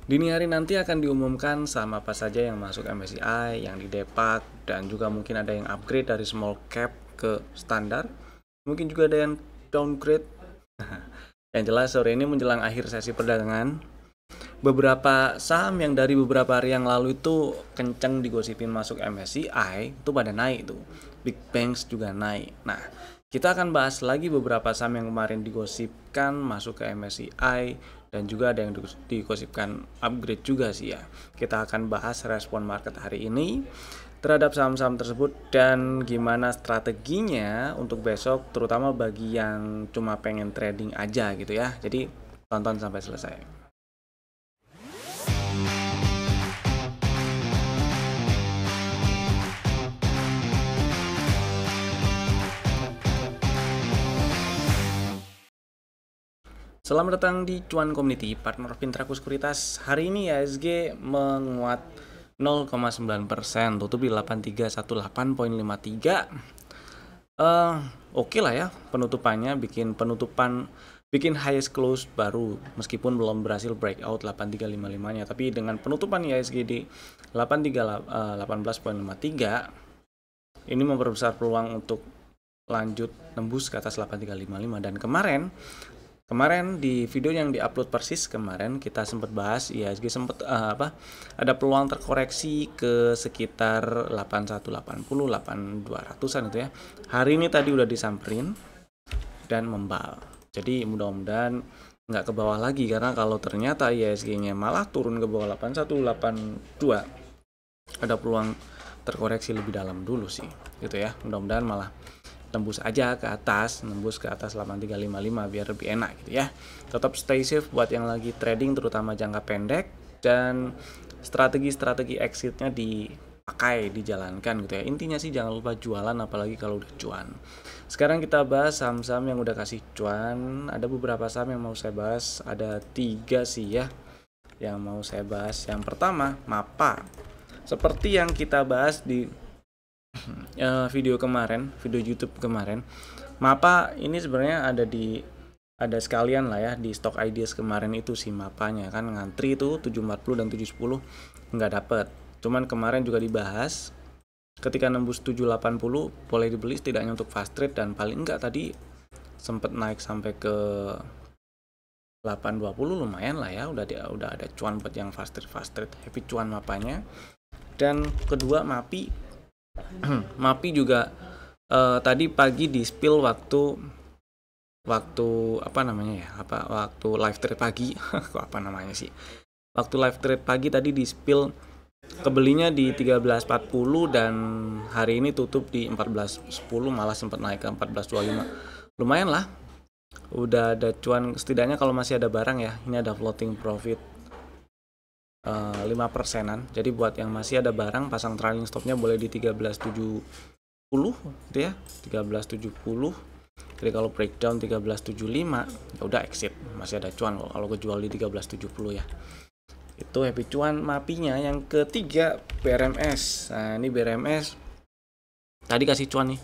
Dini hari nanti akan diumumkan saham apa saja yang masuk MSCI, yang di depak, dan juga mungkin ada yang upgrade dari small cap ke standar. Mungkin juga ada yang downgrade. Yang jelas sore ini menjelang akhir sesi perdagangan, beberapa saham yang dari beberapa hari yang lalu itu kenceng digosipin masuk MSCI itu pada naik tuh. Big Banks juga naik. Nah, kita akan bahas lagi beberapa saham yang kemarin digosipkan masuk ke MSCI dan juga ada yang digosipkan upgrade juga sih ya. Kita akan bahas respon market hari ini terhadap saham-saham tersebut dan gimana strateginya untuk besok, terutama bagi yang cuma pengen trading aja gitu ya. Jadi tonton sampai selesai. Selamat datang di Cuan Community, partner Fintraku Sekuritas. Hari ini IHSG menguat 0,9%, tutup di 8318.53. Oke lah ya penutupannya, bikin highest close baru meskipun belum berhasil breakout 8355-nya, tapi dengan penutupan IHSG di 18.53 ini memperbesar peluang untuk lanjut nembus ke atas 8355. Dan kemarin di video yang diupload persis kemarin kita sempat bahas IHSG sempat ada peluang terkoreksi ke sekitar 8180 8200-an itu ya. Hari ini tadi udah disamperin dan membal. Jadi mudah-mudahan nggak ke bawah lagi, karena kalau ternyata IHSG-nya malah turun ke bawah 8182 ada peluang terkoreksi lebih dalam dulu sih gitu ya. Mudah-mudahan malah nembus ke atas 8355 biar lebih enak gitu ya. Tetap stay safe buat yang lagi trading terutama jangka pendek, dan strategi exitnya dipakai, dijalankan gitu ya. Intinya sih jangan lupa jualan apalagi kalau udah cuan. Sekarang kita bahas saham-saham yang udah kasih cuan. Ada beberapa saham yang mau saya bahas, ada 3 sih ya yang mau saya bahas. Yang pertama MAPA. Seperti yang kita bahas di video YouTube kemarin, MAPA ini sebenarnya ada sekalian lah ya di Stock Ideas kemarin itu si MAPA-nya kan ngantri itu 740 dan 710 nggak dapet. Cuman kemarin juga dibahas ketika nembus 780 boleh dibeli setidaknya untuk fast trade, dan paling enggak tadi sempat naik sampai ke 820, lumayan lah ya, udah ada cuan buat yang fast trade happy cuan MAPA-nya. Dan kedua MAPI juga tadi pagi di spill waktu live trade pagi waktu live trade pagi tadi di spill kebelinya di 13.40 dan hari ini tutup di 14.10, malah sempat naik ke 14.25. Lumayan lah, udah ada cuan setidaknya kalau masih ada barang ya. Ini ada floating profit 5%-an. Jadi buat yang masih ada barang, pasang trailing stopnya boleh di 13.70 gitu ya, 13.70. Jadi kalau breakdown 13.75 ya udah exit, masih ada cuan kalau kejual di 13.70 ya. Itu happy cuan MAPI-nya. Yang ketiga BRMS. Nah, ini BRMS tadi kasih cuan nih.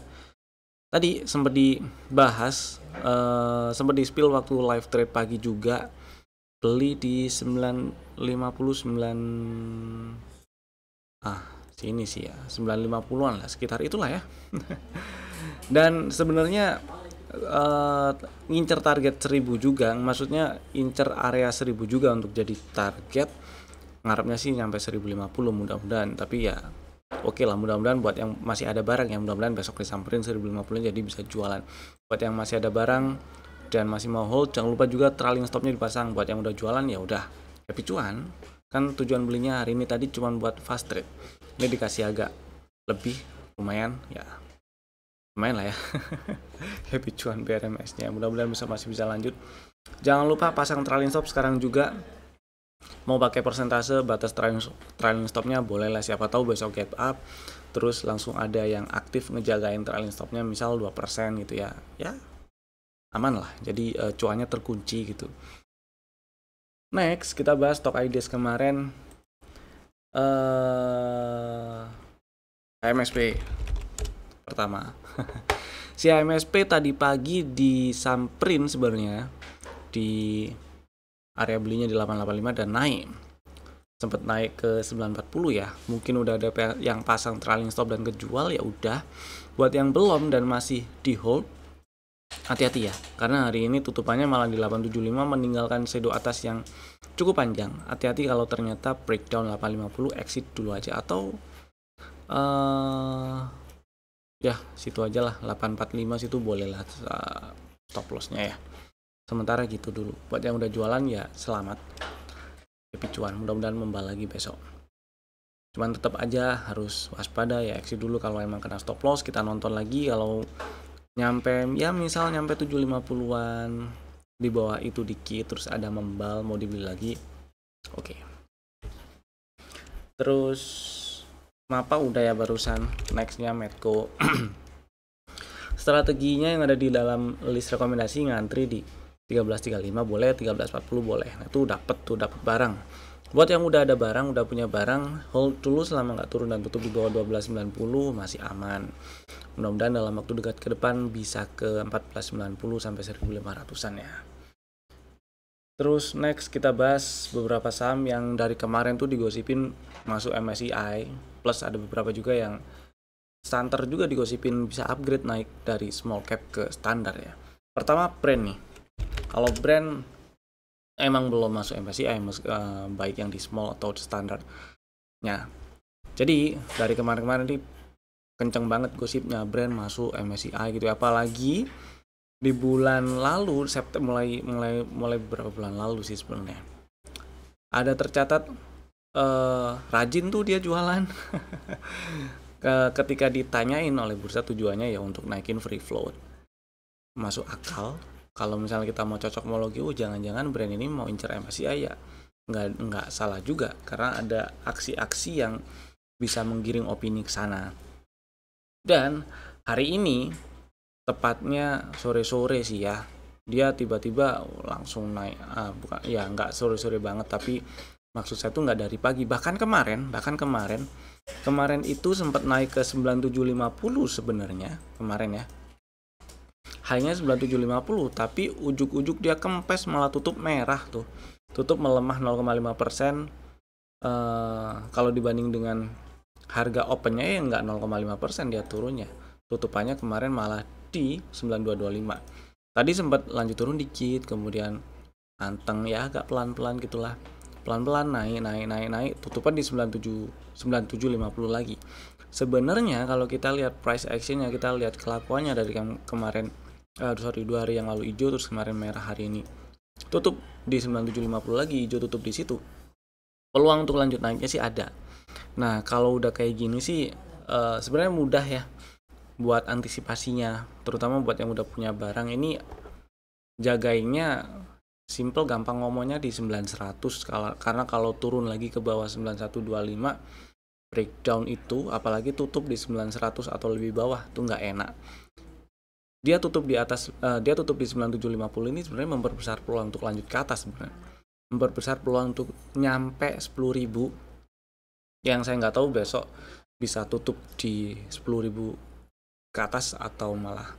Tadi sempat dibahas, sempat di spill waktu live trade pagi juga. Beli di 959 sini sih ya, 950-an lah, sekitar itulah ya. Dan sebenarnya ngincer target 1000 juga, maksudnya incer area 1000 juga untuk jadi target. Ngarepnya sih nyampe 1050 mudah-mudahan, tapi ya oke lah, mudah-mudahan buat yang masih ada barang ya, mudah-mudahan besok disamperin 1050 jadi bisa jualan. Buat yang masih ada barang dan masih mau hold, jangan lupa juga trailing stopnya dipasang. Buat yang udah jualan ya udah happy cuan, kan tujuan belinya hari ini tadi cuma buat fast trade, ini dikasih agak lebih, lumayan lah ya. Happy cuan BRMS nya, mudah-mudahan masih bisa lanjut. Jangan lupa pasang trailing stop sekarang juga. Mau pakai persentase batas trailing stopnya boleh lah, siapa tahu besok gap up terus langsung ada yang aktif ngejagain trailing stopnya, misal 2% gitu ya aman lah, jadi cuannya terkunci gitu. Next kita bahas Stock Ideas kemarin, AMSP pertama. Si AMSP tadi pagi disamperin sebenarnya di area belinya di 885 dan naik. sempat naik ke 940 ya, mungkin udah ada yang pasang trailing stop dan kejual, ya udah. Buat yang belum dan masih di hold, hati-hati ya, karena hari ini tutupannya malah di 875 meninggalkan shadow atas yang cukup panjang. Hati-hati kalau ternyata breakdown 850, exit dulu aja, atau ya situ aja lah, 845 situ boleh lah stop lossnya ya. Sementara gitu dulu. Buat yang udah jualan ya selamat, happy cuan, mudah-mudahan membal lagi besok. Cuman tetap aja harus waspada ya, exit dulu kalau emang kena stop loss. Kita nonton lagi kalau nyampe, ya misal nyampe 750-an, di bawah itu dikit terus ada membal mau dibeli lagi, oke. Terus Mapa udah ya barusan, nextnya Medco. Strateginya yang ada di dalam list rekomendasi ngantri di 1335 boleh, 1340 boleh. Nah, itu dapat barang. Buat yang udah ada barang, udah punya barang, hold dulu selama nggak turun dan tutup di bawah 1290 masih aman. Mudah-mudahan dalam waktu dekat ke depan bisa ke 1490 sampai 1500-an ya. Terus next kita bahas beberapa saham yang dari kemarin tuh digosipin masuk MSCI, plus ada beberapa juga yang standar juga digosipin bisa upgrade naik dari small cap ke standar ya. Pertama brand nih. Kalau brand emang belum masuk MSCI, baik yang di small atau standar. Nah, jadi dari kemarin-kemarin nih kenceng banget gosipnya brand masuk MSCI gitu, apalagi di bulan lalu September, mulai beberapa bulan lalu sih sebenarnya ada tercatat rajin tuh dia jualan. Ketika ditanyain oleh bursa tujuannya ya untuk naikin free float, masuk akal. Kalau misalnya kita mau cocok homologi, jangan-jangan brand ini mau incer MSCI ya, nggak salah juga, karena ada aksi-aksi yang bisa menggiring opini ke sana. Dan hari ini tepatnya sore-sore sih ya, dia tiba-tiba langsung naik, bukan ya, nggak sore-sore banget, tapi maksud saya tuh nggak dari pagi, bahkan kemarin itu sempat naik ke 9750 sebenarnya kemarin ya, hanya 9750, tapi ujuk-ujuk dia kempes malah tutup merah tuh, tutup melemah 0,5%. Kalau dibanding dengan harga opennya ya nggak 0,5% dia turunnya, tutupannya kemarin malah di 9225. Tadi sempat lanjut turun dikit, kemudian anteng ya, agak pelan-pelan gitulah, pelan-pelan naik, tutupan di 9750 lagi. Sebenarnya kalau kita lihat price actionnya, kita lihat kelakuannya dari kemarin, 2 hari yang lalu hijau, terus kemarin merah, hari ini tutup di 9750 lagi, hijau tutup di situ. Peluang untuk lanjut naiknya sih ada. Nah, kalau udah kayak gini sih sebenarnya mudah ya buat antisipasinya, terutama buat yang udah punya barang ini. Jagainnya simple, gampang ngomongnya di 900, karena kalau turun lagi ke bawah 9125 breakdown itu, apalagi tutup di 900 atau lebih bawah, tuh nggak enak. Dia tutup di atas, dia tutup di 9750 ini sebenarnya memperbesar peluang untuk lanjut ke atas, sebenarnya memperbesar peluang untuk nyampe 10.000, yang saya nggak tahu besok bisa tutup di 10.000 ke atas atau malah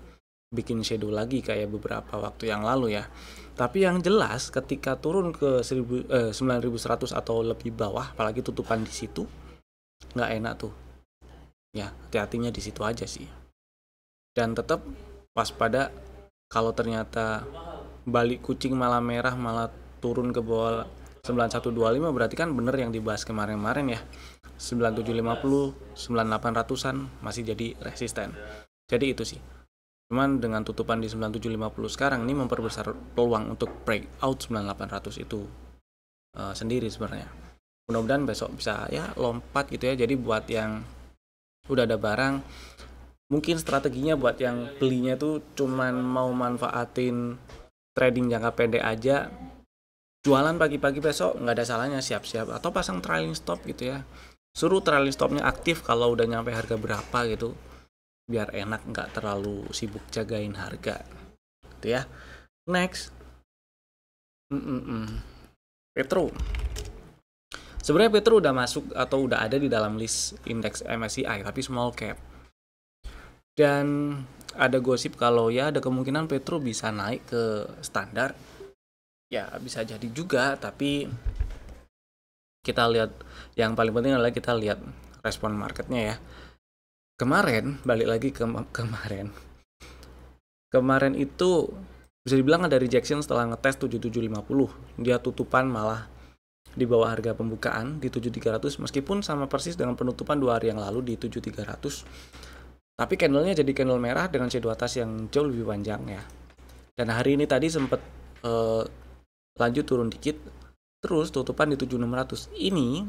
bikin shadow lagi kayak beberapa waktu yang lalu ya. Tapi yang jelas ketika turun ke 9.100 atau lebih bawah, apalagi tutupan di situ, nggak enak tuh ya, hati-hatinya di situ aja sih. Dan tetap waspada kalau ternyata balik kucing malah merah, malah turun ke bawah 9125, berarti kan bener yang dibahas kemarin-kemarin ya, 9750, 9800-an masih jadi resisten. Jadi itu sih. Cuman dengan tutupan di 9750 sekarang ini memperbesar peluang untuk breakout 9800 itu sendiri sebenarnya. Mudah-mudahan besok bisa ya lompat gitu ya. Jadi buat yang udah ada barang, mungkin strateginya buat yang belinya tuh cuman mau manfaatin trading jangka pendek aja, jualan pagi-pagi besok nggak ada salahnya, siap-siap atau pasang trailing stop gitu ya. Suruh trailing stopnya aktif kalau udah nyampe harga berapa gitu, biar enak, nggak terlalu sibuk jagain harga gitu ya. Next, Petro. Sebenarnya Petro udah masuk atau udah ada di dalam list indeks MSCI tapi small cap. Dan ada gosip kalau ya ada kemungkinan Petro bisa naik ke standar. Ya bisa jadi juga, tapi kita lihat yang paling penting adalah kita lihat respon marketnya ya. Kemarin balik lagi ke kemarin itu bisa dibilang ada rejection setelah ngetes 7750. Dia tutupan malah di bawah harga pembukaan di 7300 meskipun sama persis dengan penutupan 2 hari yang lalu di 7300. Tapi candlenya jadi candle merah dengan shadow atas yang jauh lebih panjang ya. Dan hari ini tadi sempat lanjut turun dikit terus tutupan di 7600. Ini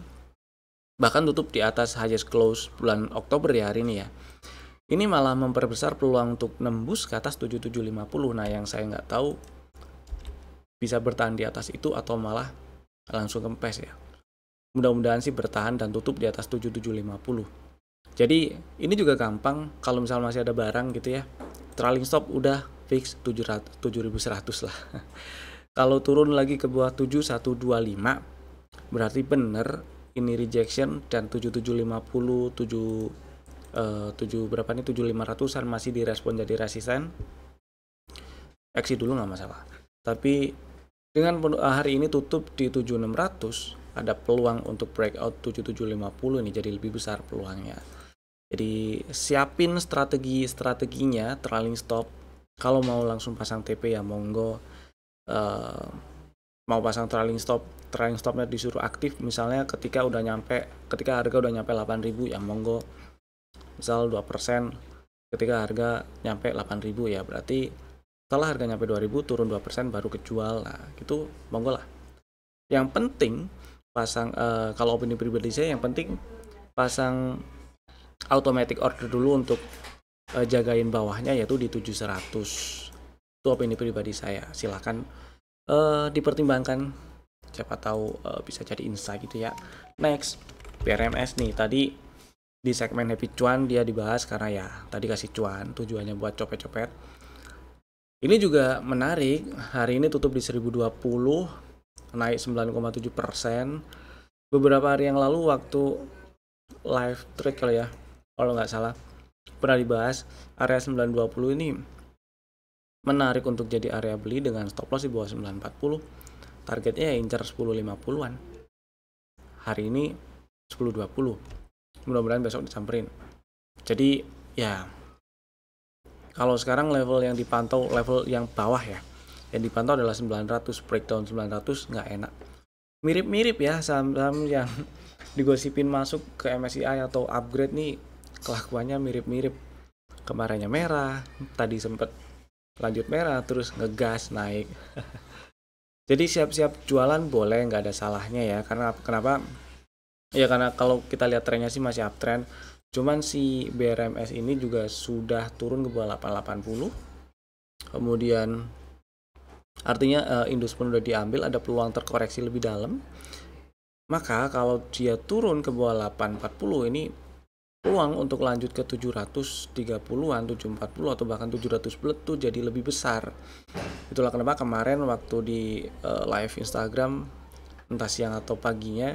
bahkan tutup di atas highest close bulan Oktober ya hari ini ya. Ini malah memperbesar peluang untuk nembus ke atas 7750. Nah, yang saya nggak tahu bisa bertahan di atas itu atau malah langsung kempes ya. Mudah-mudahan sih bertahan dan tutup di atas 7750. Jadi ini juga gampang kalau misalnya masih ada barang gitu ya. Trailing stop udah fix 7100 lah. Kalau turun lagi ke bawah 7125 berarti bener ini rejection dan 7750 berapa nih 7500-an masih direspon jadi resisten. Exit dulu nggak masalah. Tapi dengan hari ini tutup di 7600 ada peluang untuk breakout 7750 ini jadi lebih besar peluangnya. Jadi siapin strateginya trailing stop. Kalau mau langsung pasang TP ya monggo. Mau pasang trailing stopnya disuruh aktif misalnya ketika harga udah nyampe 8000 ya monggo. Misal 2% ketika harga nyampe 8000 ya berarti setelah harga nyampe 2000 turun 2% baru kejual. Nah gitu monggo lah. Yang penting pasang kalau opini pribadi saya yang penting pasang automatic order dulu untuk jagain bawahnya yaitu di 7100. Itu opini pribadi saya. Silahkan dipertimbangkan, siapa tahu bisa jadi insight gitu ya. Next BRMS nih, tadi di segmen Happy Cuan dia dibahas karena ya tadi kasih cuan tujuannya buat copet-copet. Ini juga menarik, hari ini tutup di 1020 naik 9,7%. Beberapa hari yang lalu waktu live trade kali ya kalau nggak salah pernah dibahas area 920 ini menarik untuk jadi area beli dengan stop loss di bawah 940. Targetnya ya incar 1050-an. Hari ini 1020. Mudah-mudahan besok disamperin. Jadi ya kalau sekarang level yang dipantau level yang bawah ya. Yang dipantau adalah 900, breakdown 900 nggak enak. Mirip-mirip ya saham-saham yang digosipin masuk ke MSCI atau upgrade nih kelakuannya mirip-mirip. Kemarinnya merah, tadi sempet lanjut merah terus ngegas naik. Jadi siap-siap jualan boleh, nggak ada salahnya ya. Karena kenapa? Ya karena kalau kita lihat trennya sih masih uptrend. Cuman si BRMS ini juga sudah turun ke bawah 880. Kemudian artinya indus pun udah diambil, ada peluang terkoreksi lebih dalam. Maka kalau dia turun ke bawah 840 ini peluang untuk lanjut ke 730-an, 740 atau bahkan 700 tuh jadi lebih besar. Itulah kenapa kemarin waktu di live Instagram entah siang atau paginya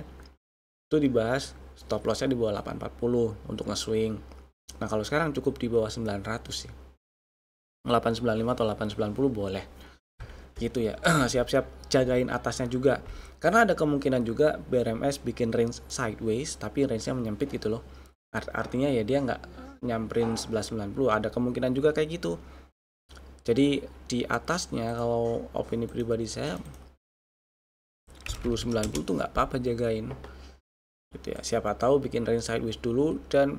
itu dibahas stop lossnya di bawah 840 untuk nge-swing. Nah kalau sekarang cukup di bawah 900 sih, 895 atau 890 boleh gitu ya. Siap-siap jagain atasnya juga karena ada kemungkinan juga BRMS bikin range sideways tapi range-nya menyempit gitu loh. Artinya ya dia nggak nyamperin 1190, ada kemungkinan juga kayak gitu. Jadi di atasnya kalau opini pribadi saya 1090 tuh nggak apa-apa jagain gitu ya. Siapa tahu bikin range sideways dulu dan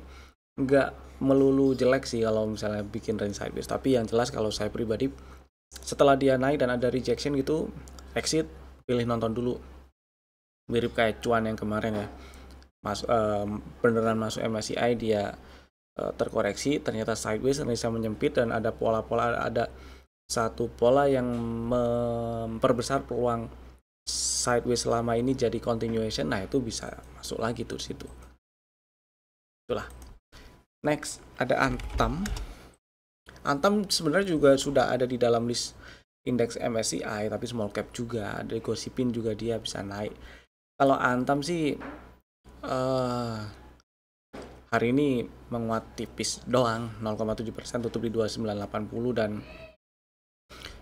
nggak melulu jelek sih kalau misalnya bikin range sideways. Tapi yang jelas kalau saya pribadi setelah dia naik dan ada rejection gitu exit, pilih nonton dulu. Mirip kayak cuan yang kemarin ya. Beneran masuk MSCI dia terkoreksi ternyata sideways range-nya menyempit dan ada pola-pola, ada satu pola yang memperbesar peluang sideways selama ini jadi continuation. Nah itu bisa masuk lagi tuh situ. Itulah. Next ada Antam. Antam sebenarnya juga sudah ada di dalam list indeks MSCI tapi small cap juga, ada gosipin juga dia bisa naik. Kalau Antam sih hari ini menguat tipis doang 0,7%, tutup di 2980 dan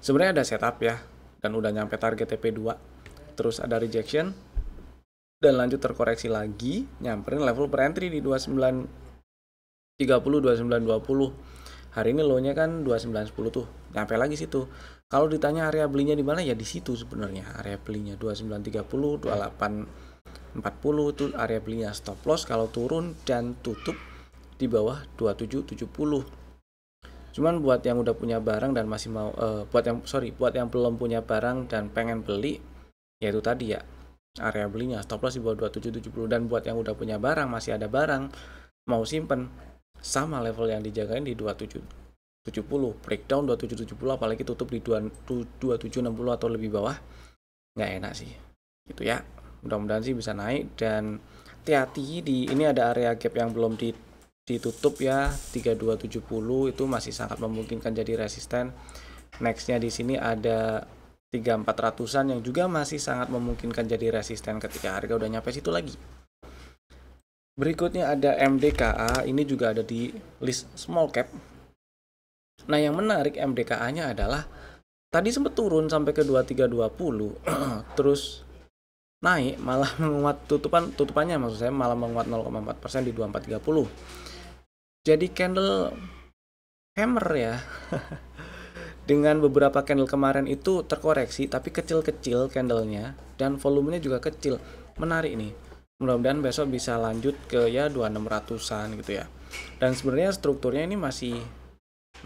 sebenarnya ada setup ya dan udah nyampe target TP2. Terus ada rejection dan lanjut terkoreksi lagi nyamperin level per entry di 29.30, 29.20. Hari ini low-nya kan 29.10 tuh, nyampe lagi situ. Kalau ditanya area belinya di mana, ya di situ sebenarnya area belinya 29.30, 28.40 itu area belinya. Stop loss kalau turun dan tutup di bawah 27.70. Cuman buat yang udah punya barang dan masih mau buat yang belum punya barang dan pengen beli, yaitu tadi ya area belinya stop loss di bawah 27.70. Dan buat yang udah punya barang, masih ada barang mau simpen, sama level yang dijagain di 27.70, breakdown 27.70, apalagi tutup di 27.60 atau lebih bawah, nggak enak sih gitu ya. Mudah-mudahan sih bisa naik, dan hati-hati di ini ada area gap yang belum ditutup ya, 32.70 itu masih sangat memungkinkan jadi resisten. Nextnya di sini ada 3400-an yang juga masih sangat memungkinkan jadi resisten ketika harga udah nyampe situ lagi. Berikutnya ada MDKA, ini juga ada di list small cap. Nah, yang menarik MDKA-nya adalah tadi sempat turun sampai ke 2320, terus naik malah menguat tutupannya maksud saya malah menguat 0,4% di 2430. Jadi candle hammer ya. Dengan beberapa candle kemarin itu terkoreksi tapi kecil-kecil candlenya dan volumenya juga kecil. Menarik nih. Mudah-mudahan besok bisa lanjut ke ya 2600-an gitu ya. Dan sebenarnya strukturnya ini masih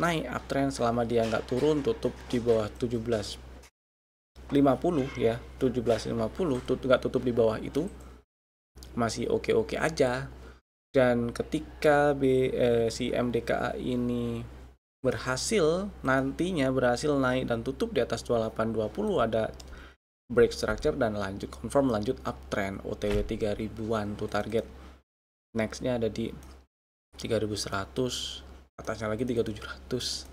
naik uptrend selama dia nggak turun, tutup di bawah 17.50 ya, 17.50 nggak tutup di bawah itu masih oke-oke aja. Dan ketika si MDKA ini nantinya berhasil naik dan tutup di atas 2820, ada break structure dan confirm lanjut uptrend OTW 3000-an tuh target. Nextnya ada di 3100, atasnya lagi 3700.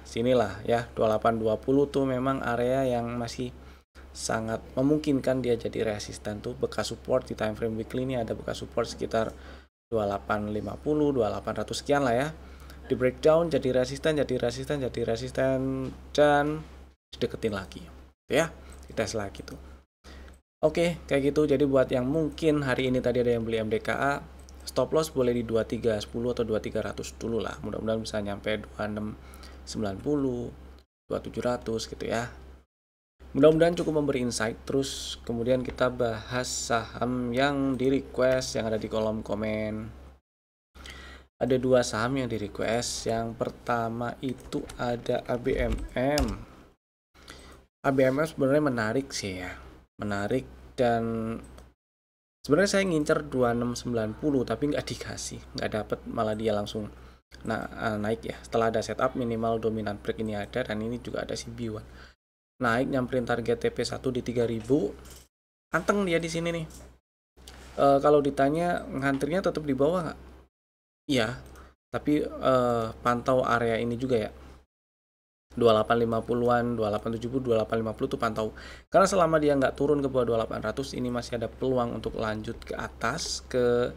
Sinilah ya 2820 tuh memang area yang masih sangat memungkinkan dia jadi resisten tuh. Bekas support di time frame weekly ini ada bekas support sekitar 2850, 2800 sekian lah ya. Di breakdown jadi resisten dan deketin lagi ya, dites lagi tuh. Oke, kayak gitu. Jadi buat yang mungkin hari ini tadi ada yang beli MDKA, stop loss boleh di 2310 atau 2300 dulu lah. Mudah-mudahan bisa nyampe 2690, 2700 gitu ya. Mudah-mudahan cukup memberi insight. Terus kemudian kita bahas saham yang di request yang ada di kolom komen. Ada 2 saham yang di request. Yang pertama itu ada ABMM. ABMM sebenarnya menarik sih ya. Menarik, dan sebenarnya saya ngincer 2690 tapi nggak dikasih, nggak dapet, malah dia langsung naik ya. Setelah ada setup minimal dominant break ini ada, dan ini juga ada si B1. Naik nyamperin target TP1 di 3000. Anteng dia di sini nih. Kalau ditanya ngantrinya tetap di bawah nggak? Iya, tapi pantau area ini juga ya. 2850-an, 2870, 2850 tuh pantau. Karena selama dia nggak turun ke bawah 2800, ini masih ada peluang untuk lanjut ke atas ke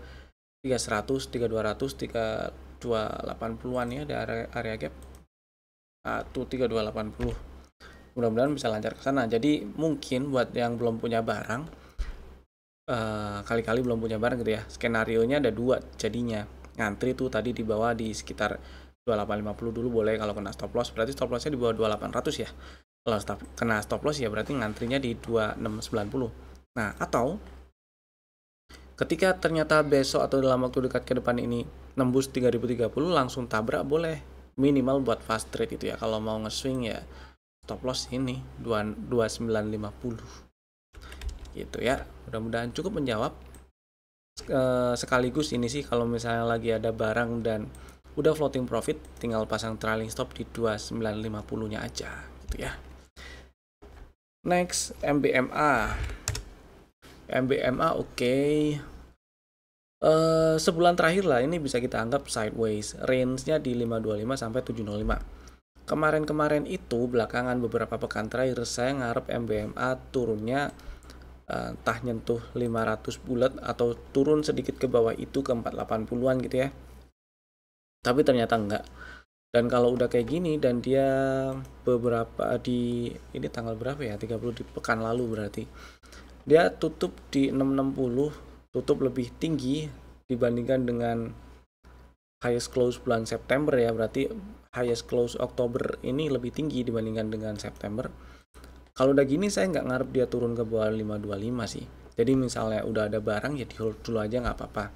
3100, 3200, 3280-an ya, ada area gap. Tuh 3280. Mudah-mudahan bisa lancar ke sana. Jadi mungkin buat yang belum punya barang, kali-kali belum punya barang gitu ya, skenario-nya ada 2 jadinya. Ngantri tuh tadi di bawah di sekitar 2850 dulu boleh. Kalau kena stop loss berarti stop lossnya di bawah 2800 ya. Kalau kena stop loss ya berarti ngantrinya di 2690. Nah, atau ketika ternyata besok atau dalam waktu dekat ke depan ini nembus 3030 langsung tabrak, boleh. Minimal buat fast trade itu ya. Kalau mau nge-swing ya stop loss ini 2950 gitu ya. Mudah-mudahan cukup menjawab. Sekaligus ini sih kalau misalnya lagi ada barang dan udah floating profit, tinggal pasang trailing stop di 2950 nya aja gitu ya. Next, MBMA oke. Sebulan terakhir lah ini bisa kita anggap sideways, range-nya di 525 sampai 705. Kemarin itu belakangan beberapa pekan terakhir saya ngarep MBMA turunnya entah nyentuh 500 bulat atau turun sedikit ke bawah itu ke 480-an gitu ya. Tapi ternyata enggak. Dan kalau udah kayak gini dan dia beberapa di ini tanggal berapa ya? 30 di pekan lalu berarti. dia tutup di 660, tutup lebih tinggi dibandingkan dengan highest close bulan September ya, berarti highest close Oktober ini lebih tinggi dibandingkan dengan September. Kalau udah gini saya nggak ngarep dia turun ke bawah 525 sih. Jadi misalnya udah ada barang ya di hold dulu aja nggak apa-apa.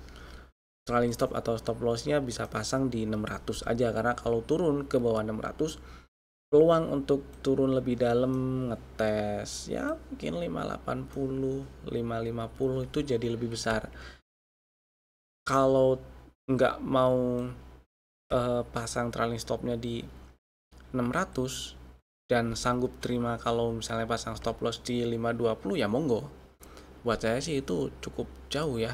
Trailing stop atau stop lossnya bisa pasang di 600 aja, karena kalau turun ke bawah 600 peluang untuk turun lebih dalam ngetes ya mungkin 580, 550 itu jadi lebih besar. Kalau nggak mau pasang trailing stopnya di 600 dan sanggup terima kalau misalnya pasang stop loss di 520 ya monggo. Buat saya sih itu cukup jauh ya.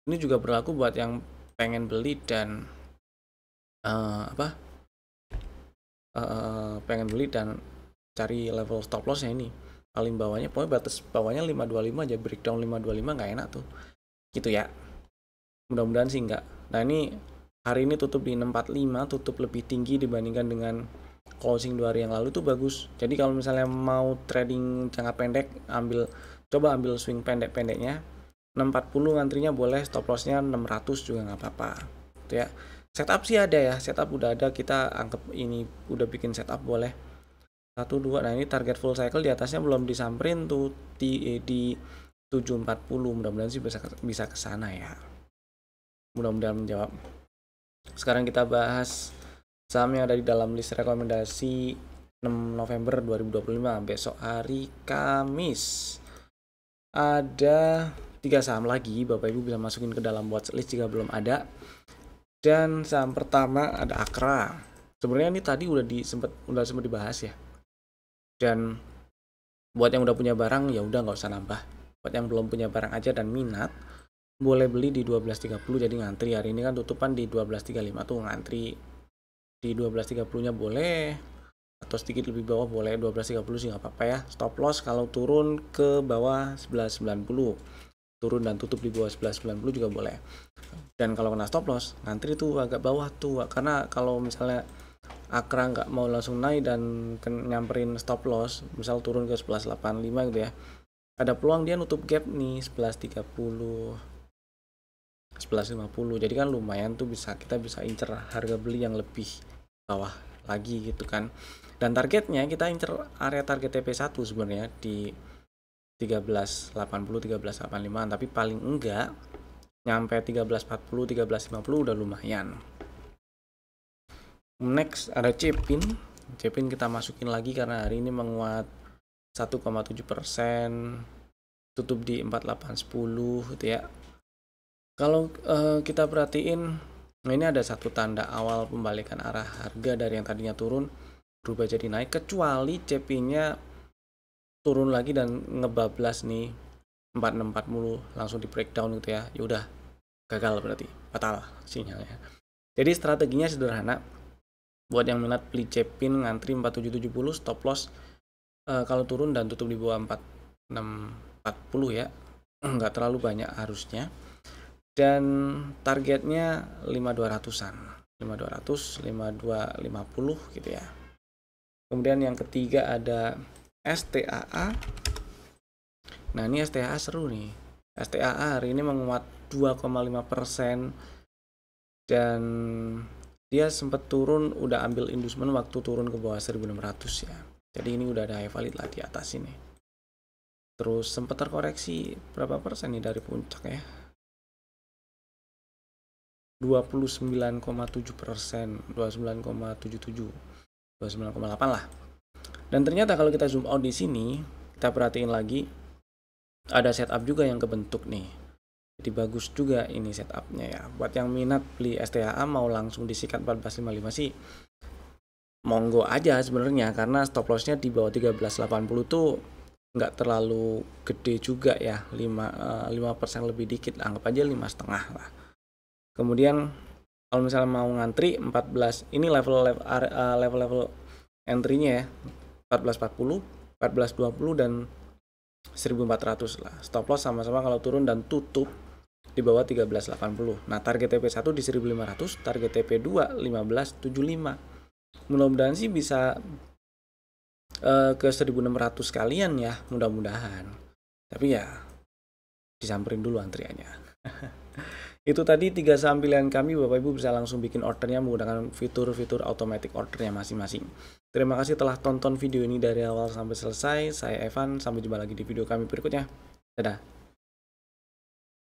Ini juga berlaku buat yang pengen beli dan pengen beli dan cari level stop lossnya ini. Paling bawahnya, pokoknya batas bawahnya 525 aja, breakdown 525 nggak enak tuh. Gitu ya. Mudah-mudahan sih enggak. Nah ini hari ini tutup di 645, tutup lebih tinggi dibandingkan dengan closing 2 hari yang lalu, itu bagus. Jadi kalau misalnya mau trading jangka pendek, coba ambil swing pendek-pendeknya 640, ngantrinya boleh, stop lossnya 600 juga nggak apa-apa. Itu ya. Setup sih ada ya, setup udah ada, kita anggap ini udah bikin setup boleh. 1 2. Nah, ini target full cycle di atasnya belum disamperin tuh di 740. Mudah-mudahan sih bisa ke sana ya. Mudah-mudahan menjawab. Sekarang kita bahas saham yang ada di dalam list rekomendasi 6 November 2025, besok hari Kamis. Ada 3 saham lagi, Bapak Ibu bisa masukin ke dalam watchlist jika belum ada. Dan saham pertama ada Akra. Sebenarnya ini tadi udah sempat dibahas ya. Dan buat yang udah punya barang ya udah nggak usah nambah. Buat yang belum punya barang aja dan minat, boleh beli di 12.30, jadi ngantri. Hari ini kan tutupan di 12.35 tuh, ngantri di 12.30-nya boleh, atau sedikit lebih bawah boleh. 12.30 sih nggak apa-apa ya. Stop loss kalau turun ke bawah 11.90, turun dan tutup di bawah 11.90 juga boleh. Dan kalau kena stop loss, ngantri tuh agak bawah tuh, karena kalau misalnya Akra nggak mau langsung naik dan nyamperin stop loss, misal turun ke 11.85 gitu ya, ada peluang dia nutup gap nih 11.30, 11.50. Jadi kan lumayan tuh, kita bisa incer harga beli yang lebih bawah lagi gitu kan. Dan targetnya kita incer area target TP1 sebenarnya di 13.80, 13.85, tapi paling enggak nyampe 13.40, 13.50 udah lumayan. Next ada Cepin kita masukin lagi karena hari ini menguat 1,7%, tutup di 4810 gitu ya. Kalau kita perhatiin, ini ada satu tanda awal pembalikan arah harga dari yang tadinya turun berubah jadi naik, kecuali Cepinnya turun lagi dan ngebablas nih 4640 langsung di breakdown gitu ya. Ya udah gagal, berarti fatal sinyalnya. Jadi strateginya sederhana. Buat yang minat beli Cepin, ngantri 4770, stop loss kalau turun dan tutup di bawah 4640 ya. Nggak terlalu banyak harusnya. Dan targetnya 5200-an. 5200, 5250 gitu ya. Kemudian yang ketiga ada STAA. Nah, ini STAA seru nih. STAA hari ini menguat 2,5% dan dia sempat turun, udah ambil inducement waktu turun ke bawah 1600 ya. Jadi ini udah ada high valid lah di atas ini. Terus sempat terkoreksi berapa persen nih dari puncak ya? 29,7%, 29,77, 29,8 lah. Dan ternyata kalau kita zoom out di sini, kita perhatiin lagi, ada setup juga yang kebentuk nih. Jadi bagus juga ini setupnya ya. Buat yang minat beli STAA mau langsung disikat 14.55 sih monggo aja sebenarnya, karena stop lossnya di bawah 13.80 tuh nggak terlalu gede juga ya, 5% lebih dikit, anggap aja 5,5 lah. Kemudian kalau misalnya mau ngantri 14, ini level entry-nya ya, 14.40, 14.20 dan 1.400 lah. Stop loss sama-sama kalau turun dan tutup di bawah 13.80. Nah, target TP1 di 1.500, target TP2 15.75. Mudah-mudahan sih bisa ke 1.600 kalian ya, mudah-mudahan. Tapi ya disamperin dulu antriannya. Itu tadi 3 saham pilihan kami, Bapak Ibu bisa langsung bikin ordernya menggunakan fitur-fitur automatic ordernya masing-masing. Terima kasih telah tonton video ini dari awal sampai selesai. Saya Evan, sampai jumpa lagi di video kami berikutnya. Dadah.